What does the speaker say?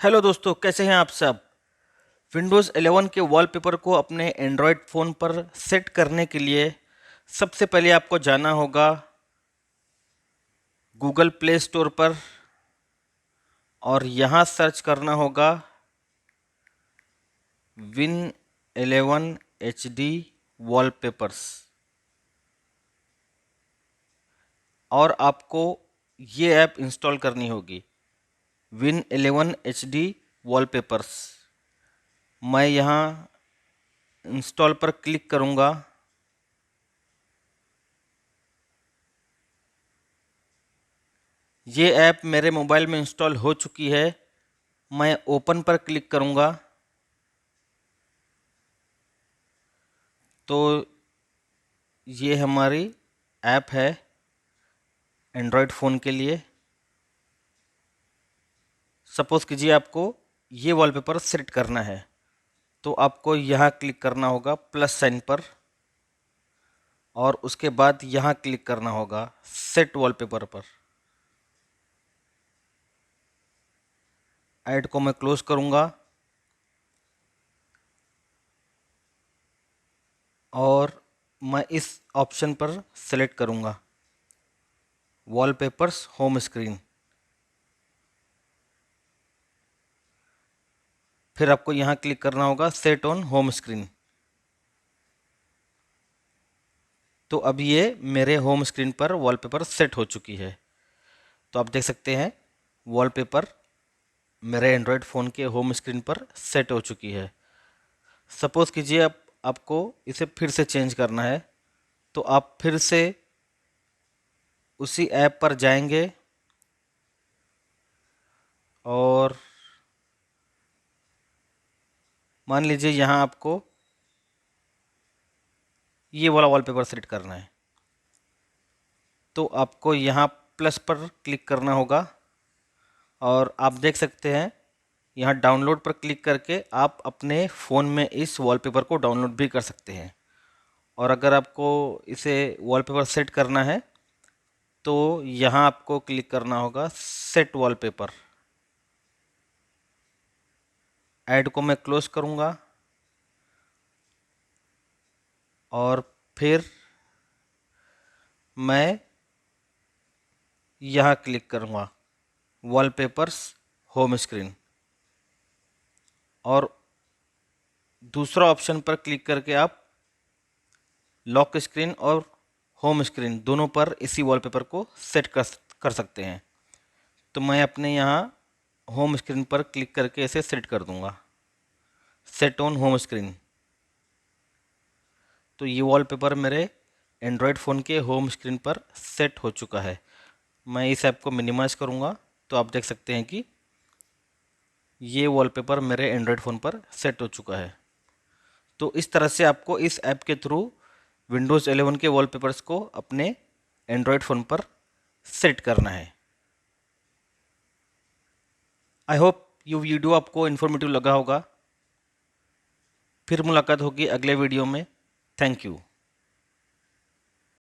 Hello दोस्तों, कैसे हैं आप सब। विंडोज़ 11 के वॉलपेपर को अपने एंड्रॉयड फ़ोन पर सेट करने के लिए सबसे पहले आपको जाना होगा गूगल प्ले स्टोर पर और यहाँ सर्च करना होगा विन 11 HD वॉलपेपर्स। और आपको ये ऐप इंस्टॉल करनी होगी, विन 11 HD वॉलपेपर्स। मैं यहाँ इंस्टॉल पर क्लिक करूँगा। ये ऐप मेरे मोबाइल में इंस्टॉल हो चुकी है। मैं ओपन पर क्लिक करूँगा तो ये हमारी ऐप है एंड्रॉयड फ़ोन के लिए। सपोज़ कीजिए आपको ये वॉलपेपर सेट करना है, तो आपको यहाँ क्लिक करना होगा प्लस साइन पर और उसके बाद यहाँ क्लिक करना होगा सेट वॉलपेपर पर। ऐड को मैं क्लोज करूँगा और मैं इस ऑप्शन पर सेलेक्ट करूँगा वॉलपेपर्स होम स्क्रीन। फिर आपको यहाँ क्लिक करना होगा सेट ऑन होम स्क्रीन। तो अब ये मेरे होम स्क्रीन पर वॉलपेपर सेट हो चुकी है। तो आप देख सकते हैं वॉलपेपर मेरे एंड्रॉयड फ़ोन के होम स्क्रीन पर सेट हो चुकी है। सपोज़ कीजिए आपको इसे फिर से चेंज करना है, तो आप फिर से उसी ऐप पर जाएंगे और मान लीजिए यहाँ आपको ये वाला वॉलपेपर सेट करना है, तो आपको यहाँ प्लस पर क्लिक करना होगा और आप देख सकते हैं यहाँ डाउनलोड पर क्लिक करके आप अपने फ़ोन में इस वॉलपेपर को डाउनलोड भी कर सकते हैं। और अगर आपको इसे वॉलपेपर सेट करना है तो यहाँ आपको क्लिक करना होगा सेट वॉलपेपर। ऐड को मैं क्लोज करूँगा और फिर मैं यहाँ क्लिक करूँगा वॉलपेपर्स होम स्क्रीन और दूसरा ऑप्शन पर क्लिक करके आप लॉक स्क्रीन और होम स्क्रीन दोनों पर इसी वॉलपेपर को सेट कर सकते हैं। तो मैं अपने यहाँ होम स्क्रीन पर क्लिक करके इसे सेट कर दूँगा सेट ऑन होम स्क्रीन। तो ये वॉलपेपर मेरे एंड्रॉयड फ़ोन के होम स्क्रीन पर सेट हो चुका है। मैं इस ऐप को मिनिमाइज़ करूँगा तो आप देख सकते हैं कि ये वॉलपेपर मेरे एंड्रॉयड फ़ोन पर सेट हो चुका है। तो इस तरह से आपको इस ऐप के थ्रू विंडोज़ 11 के वॉलपेपर्स को अपने एंड्रॉयड फ़ोन पर सेट करना है। आई होप ये वीडियो आपको इन्फॉर्मेटिव लगा होगा। फिर मुलाकात होगी अगले वीडियो में। Thank you.